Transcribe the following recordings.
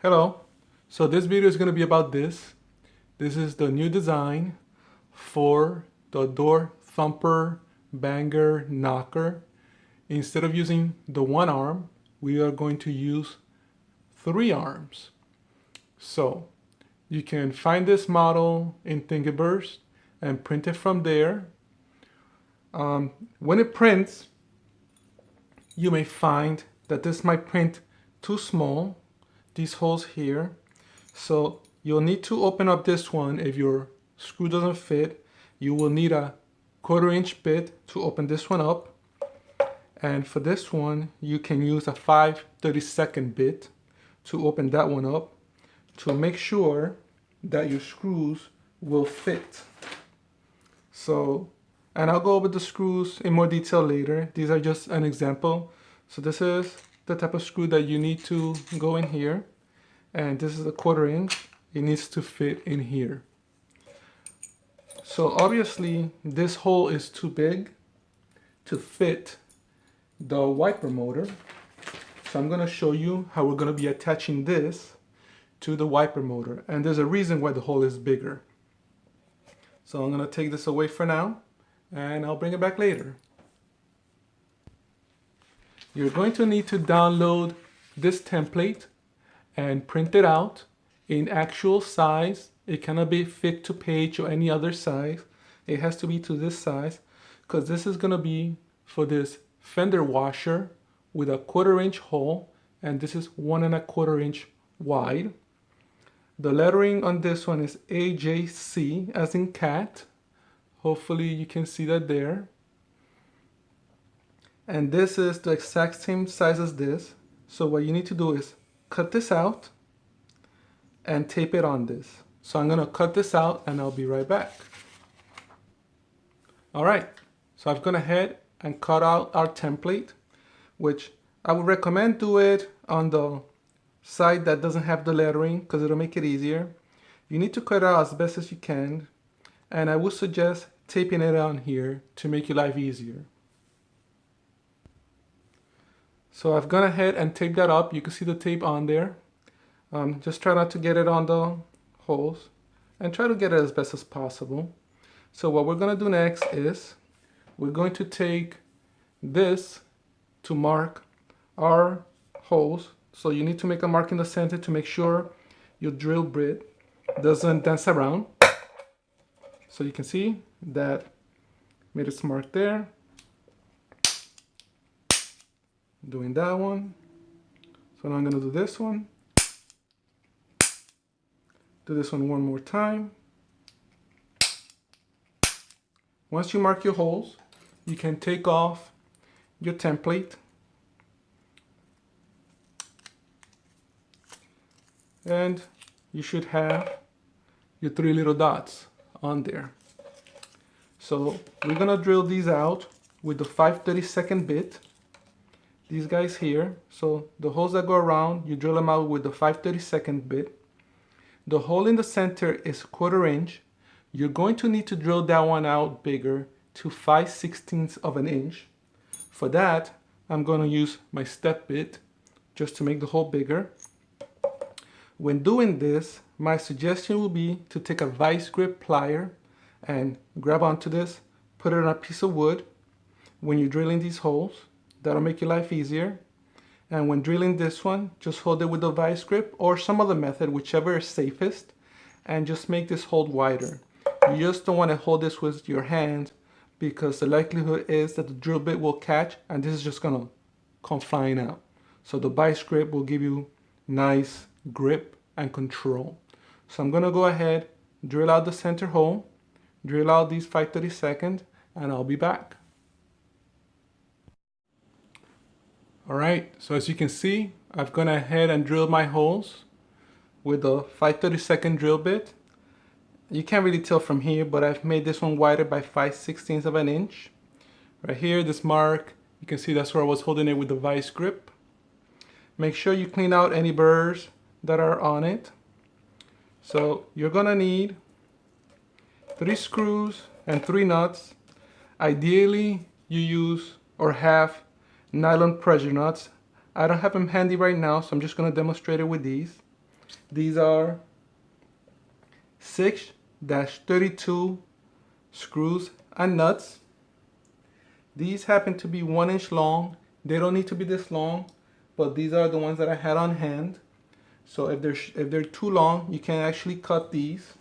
Hello. So this video is going to be about this. This is the new design for the door thumper banger knocker. Instead of using the one arm, we are going to use three arms. So you can find this model in Thingiverse and print it from there. When it prints, you may find that this might print too small, these holes here. So you'll need to open up this one. If your screw doesn't fit, you will need a 1/4" bit to open this one up. And for this one, you can use a 5/32 bit to open that one up to make sure that your screws will fit. So, and I'll go over the screws in more detail later. These are just an example. So this is the type of screw that you need to go in here. And this is a 1/4". It needs to fit in here. So obviously this hole is too big to fit the wiper motor. So I'm going to show you how we're going to be attaching this to the wiper motor. And there's a reason why the hole is bigger. So I'm going to take this away for now and I'll bring it back later. You're going to need to download this template and print it out in actual size. It cannot be fit to page or any other size. It has to be to this size because this is going to be for this fender washer with a 1/4" hole, and this is 1¼ wide. The lettering on this one is AJC as in cat. Hopefully you can see that there. And this is the exact same size as this. So what you need to do is cut this out and tape it on this. So I'm going to cut this out and I'll be right back. Alright, so I've gone ahead and cut out our template, which I would recommend do it on the side that doesn't have the lettering because it'll make it easier. You need to cut it out as best as you can, and I would suggest taping it on here to make your life easier. So I've gone ahead and taped that up. You can see the tape on there. Just try not to get it on the holes and try to get it as best as possible. So what we're going to do next is we're going to take this to mark our holes. So you need to make a mark in the center to make sure your drill bit doesn't dance around. So you can see that made its mark there. Doing that one. So now I'm going to do this one. Do this one more time. Once you mark your holes, you can take off your template and you should have your 3 little dots on there. So we're gonna drill these out with the 5/32 bit. These guys here. So the holes that go around, you drill them out with the 5/32 bit. The hole in the center is 1/4". You're going to need to drill that one out bigger to 5/16 inch. For that, I'm going to use my step bit just to make the hole bigger. When doing this, my suggestion will be to take a vice grip plier and grab onto this, put it on a piece of wood when you're drilling these holes. That'll make your life easier. And when drilling this one, just hold it with the vice grip or some other method, whichever is safest, and just make this hole wider. You just don't want to hold this with your hand because the likelihood is that the drill bit will catch and this is just going to come flying out. So the vice grip will give you nice grip and control. So I'm going to go ahead, drill out the center hole, drill out these 5/32, and I'll be back. Alright, so as you can see, I've gone ahead and drilled my holes with the 5/32 drill bit. You can't really tell from here, but I've made this one wider by 5/16 inch. Right here, this mark, you can see that's where I was holding it with the vice grip. Make sure you clean out any burrs that are on it. So you're gonna need 3 screws and 3 nuts. Ideally, you use or have nylon pressure nuts. I don't have them handy right now, so I'm just going to demonstrate it with these. These are 6-32 screws and nuts. These happen to be 1 inch long. They don't need to be this long, but these are the ones that I had on hand. So if they're too long, you can actually cut these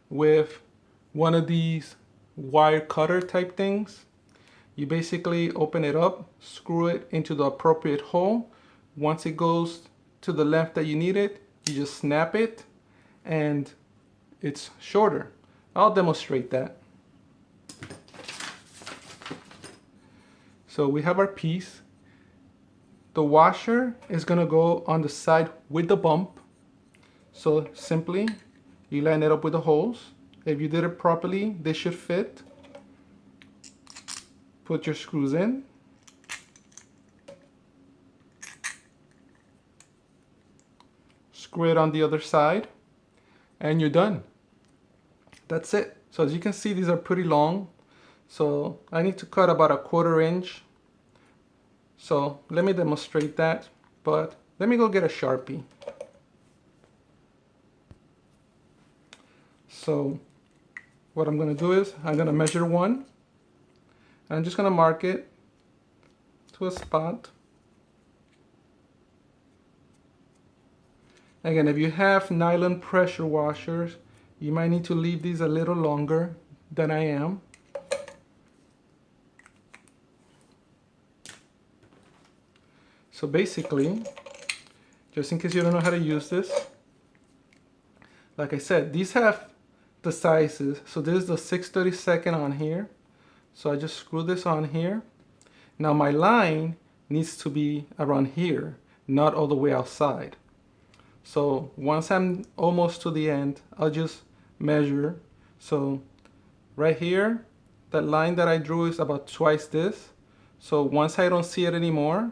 with one of these wire cutter type things. You basically open it up, screw it into the appropriate hole. Once it goes to the length that you need it, you just snap it and it's shorter. I'll demonstrate that. So we have our piece. The washer is gonna go on the side with the bump. So simply, you line it up with the holes. If you did it properly, they should fit. Put your screws in. Screw it on the other side, and you're done. That's it. So as you can see, these are pretty long. So I need to cut about 1/4 inch. So let me demonstrate that, but let me go get a Sharpie. So what I'm gonna do is I'm gonna measure one. I'm just gonna mark it to a spot. Again, if you have nylon pressure washers, you might need to leave these a little longer than I am. So basically, just in case you don't know how to use this, like I said, these have the sizes. So this is the 6/32 on here. So I just screw this on here. Now my line needs to be around here, not all the way outside. So once I'm almost to the end, I'll just measure. So right here, that line that I drew is about twice this. So once I don't see it anymore,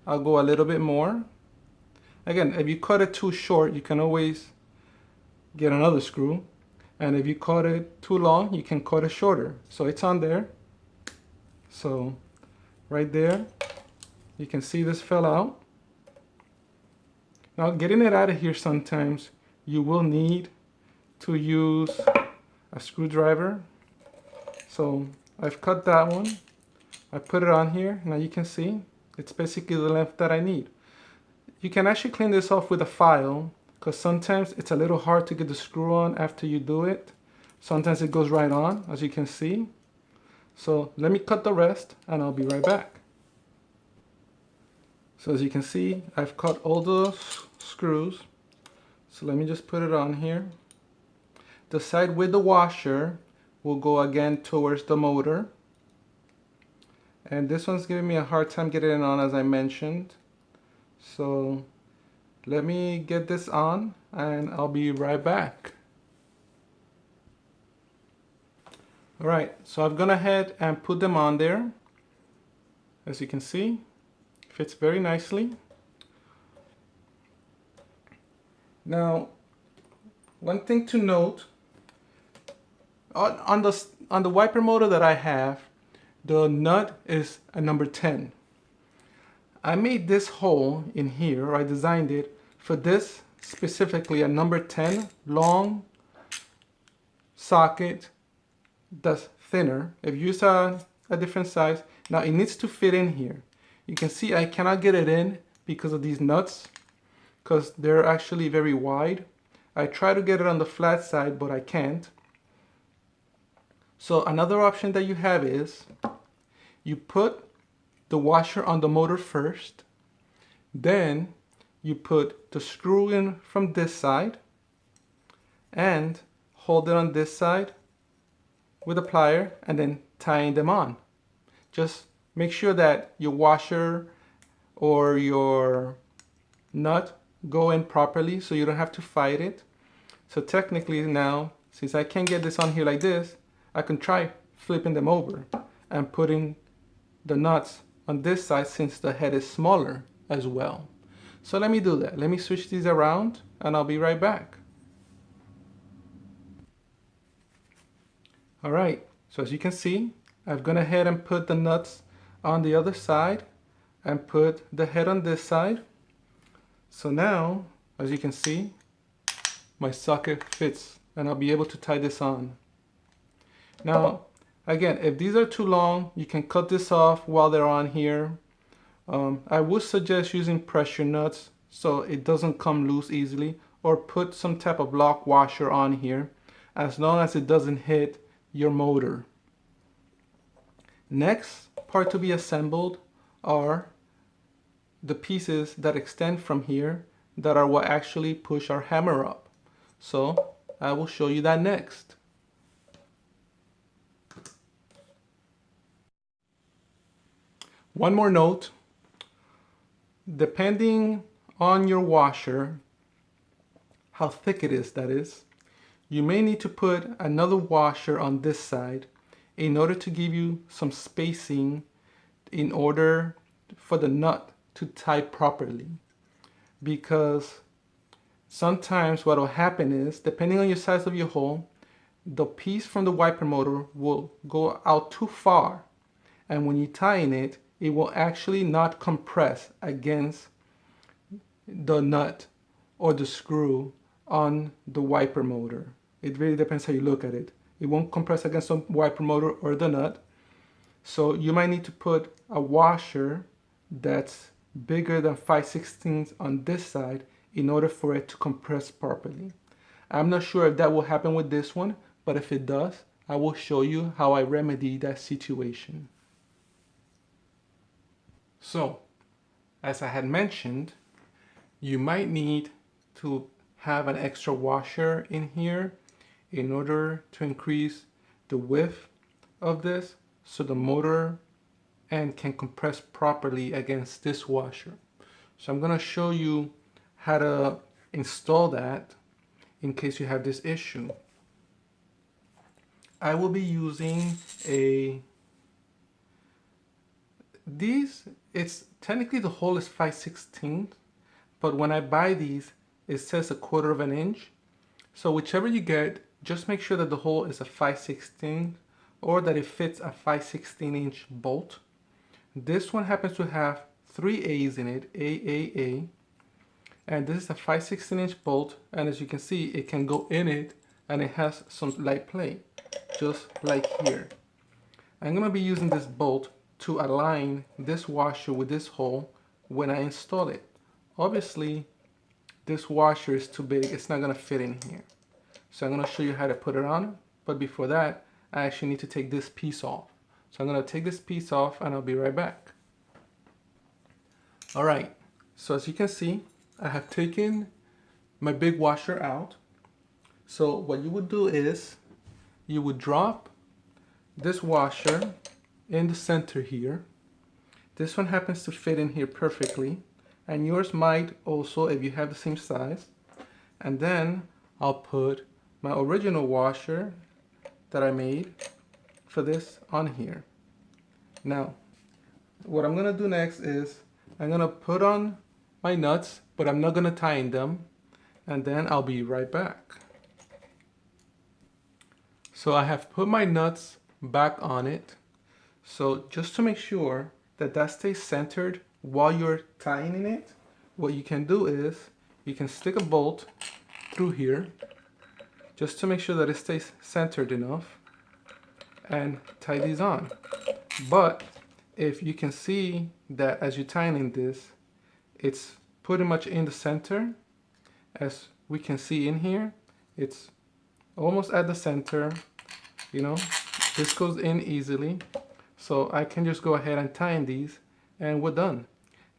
I'll go a little bit more. Again, if you cut it too short, you can always get another screw. And if you cut it too long, you can cut it shorter. So it's on there. So right there, you can see this fell out. Now getting it out of here, sometimes you will need to use a screwdriver. So I've cut that one. I put it on here. Now you can see it's basically the length that I need. You can actually clean this off with a file, because sometimes it's a little hard to get the screw on after you do it. Sometimes it goes right on, as you can see. So let me cut the rest and I'll be right back. So as you can see, I've cut all the screws. So let me just put it on here. The side with the washer will go again towards the motor. And this one's giving me a hard time getting it on, as I mentioned. So let me get this on and I'll be right back. All right, so I've gone ahead and put them on there. As you can see, fits very nicely. Now, one thing to note, on the wiper motor that I have, the nut is a number 10. I made this hole in here, or I designed it for this specifically, a number 10 long socket that's thinner. If you use a different size, now it needs to fit in here. You can see I cannot get it in because of these nuts, because they're actually very wide. I try to get it on the flat side, but I can't. So another option that you have is you put the washer on the motor first, then you put the screw in from this side and hold it on this side with a plier and then tying them on. Just make sure that your washer or your nut go in properly so you don't have to fight it. So technically now, since I can't get this on here like this, I can try flipping them over and putting the nuts on this side since the head is smaller as well. So let me do that. Let me switch these around and I'll be right back. All right, so as you can see, I've gone ahead and put the nuts on the other side and put the head on this side. So now as you can see, my socket fits and I'll be able to tie this on. Now, again, if these are too long, you can cut this off while they're on here. I would suggest using pressure nuts so it doesn't come loose easily, or put some type of lock washer on here as long as it doesn't hit your motor. Next part to be assembled are the pieces that extend from here that are what actually push our hammer up. So I will show you that next. One more note, depending on your washer, how thick it is, that is, you may need to put another washer on this side in order to give you some spacing in order for the nut to tie properly. Because sometimes what will happen is, depending on your size of your hole, the piece from the wiper motor will go out too far, and when you tie in it, it will actually not compress against the nut or the screw on the wiper motor. It really depends how you look at it. It won't compress against the wiper motor or the nut. So you might need to put a washer that's bigger than 5/16 on this side in order for it to compress properly. I'm not sure if that will happen with this one, but if it does, I will show you how I remedy that situation. So, as I had mentioned, you might need to have an extra washer in here in order to increase the width of this so the motor end can compress properly against this washer. So I'm going to show you how to install that in case you have this issue. I will be using it's technically the hole is 5/16, but when I buy these, it says 1/4 of an inch. So whichever you get, just make sure that the hole is a 5/16 or that it fits a 5/16" bolt. This one happens to have 3 A's in it, A, and this is a 5/16" bolt, and as you can see, it can go in it and it has some light play, just like here. I'm going to be using this bolt to align this washer with this hole when I install it. Obviously, this washer is too big, it's not going to fit in here. So I'm going to show you how to put it on, but before that, I actually need to take this piece off. So I'm going to take this piece off and I'll be right back. Alright, so as you can see, I have taken my big washer out. So what you would do is, you would drop this washer in the center here. This one happens to fit in here perfectly, and yours might also if you have the same size. And then I'll put my original washer that I made for this on here. Now, what I'm gonna do next is I'm gonna put on my nuts, but I'm not gonna tighten them, and then I'll be right back. So I have put my nuts back on it. So just to make sure that that stays centered while you're tightening it, what you can do is you can stick a bolt through here just to make sure that it stays centered enough and tie these on. But if you can see that as you're tightening this, it's pretty much in the center. As we can see in here, it's almost at the center, you know, this goes in easily. So I can just go ahead and tighten these and we're done.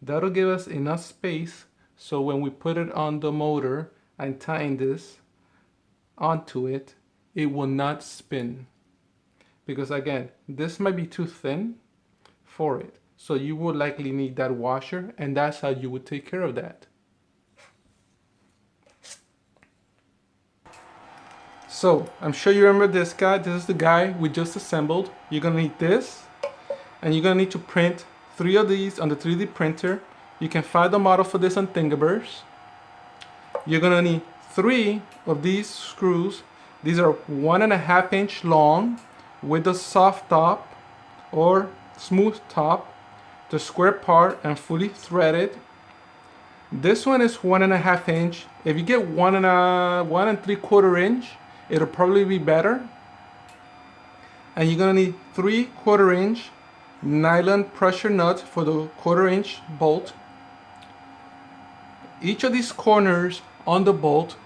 That'll give us enough space so when we put it on the motor and tighten this onto it, it will not spin. Because again, this might be too thin for it. So you will likely need that washer, and that's how you would take care of that. So I'm sure you remember this guy. This is the guy we just assembled. You're gonna need this, and you're gonna need to print 3 of these on the 3D printer. You can find the model for this on Thingiverse. You're gonna need 3 of these screws. These are 1.5 inch long with a soft top or smooth top, the square part and fully threaded. This one is 1.5 inch. If you get 1 3/4 inch, it'll probably be better. And you're gonna need 3/4 inch nylon pressure nut for the 1/4 inch bolt. Each of these corners on the bolt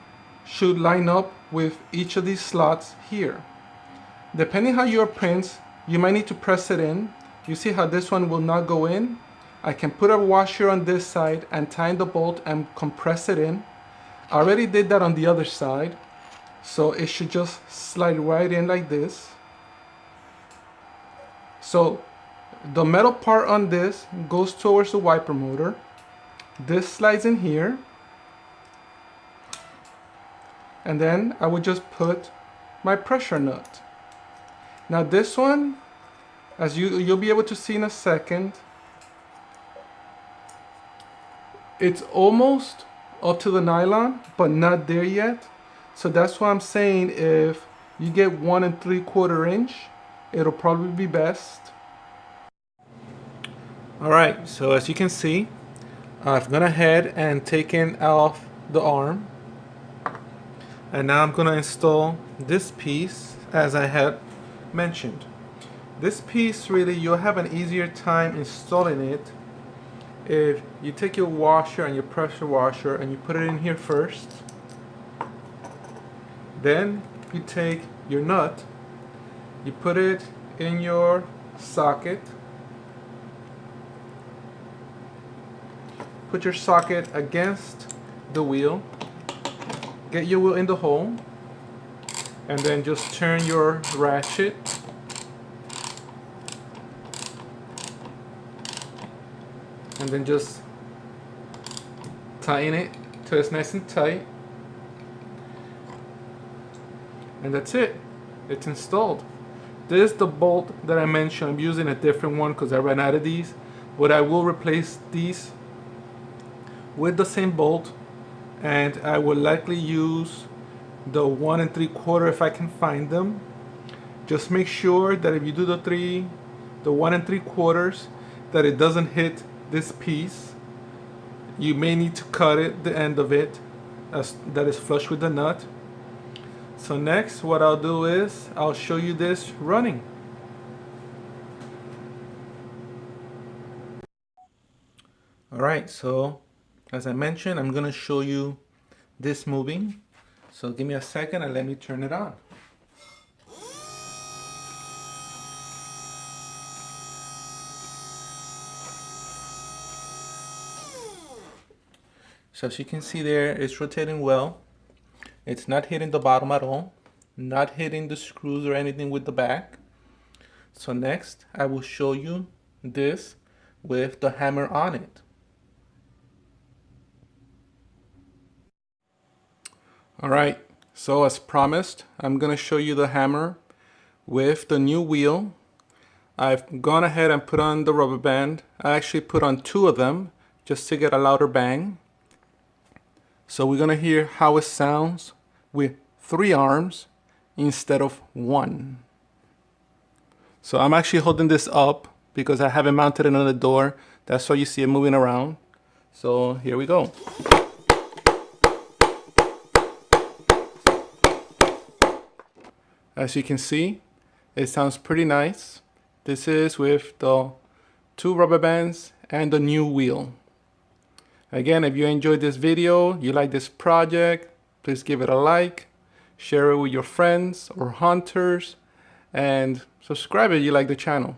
should line up with each of these slots here. Depending how your prints, you might need to press it in. You see how this one will not go in? I can put a washer on this side and tighten the bolt and compress it in. I already did that on the other side, so it should just slide right in like this. So the metal part on this goes towards the wiper motor. This slides in here, and then I would just put my pressure nut. Now this one, as you'll be able to see in a second, it's almost up to the nylon, but not there yet. So that's why I'm saying if you get 1 3/4 inch, it'll probably be best. Alright, so as you can see, I've gone ahead and taken off the arm. And now I'm going to install this piece as I had mentioned. This piece really, you'll have an easier time installing it if you take your washer and your pressure washer and you put it in here first. Then you take your nut, you put it in your socket. Put your socket against the wheel. Get your wheel in the hole. And then just turn your ratchet. And then just tighten it till it's nice and tight. And that's it. It's installed. This is the bolt that I mentioned. I'm using a different one because I ran out of these. But I will replace these with the same bolt, and I will likely use the 1 3/4 if I can find them. Just make sure that if you do the 1 3/4, that it doesn't hit this piece. You may need to cut it, the end of it, as that is flush with the nut. So next, what I'll do is I'll show you this running. Alright, so as I mentioned, I'm going to show you this moving. So give me a second and let me turn it on. So as you can see there, it's rotating well. It's not hitting the bottom at all, not hitting the screws or anything with the back. So next, I will show you this with the hammer on it. Alright, so as promised, I'm going to show you the hammer with the new wheel. I've gone ahead and put on the rubber band. I actually put on 2 of them just to get a louder bang. So we're going to hear how it sounds with 3 arms instead of 1. So I'm actually holding this up because I haven't mounted it on the door. That's why you see it moving around. So here we go. As you can see, it sounds pretty nice. This is with the 2 rubber bands and the new wheel. Again, if you enjoyed this video, you like this project, please give it a like, share it with your friends or hunters, and subscribe if you like the channel.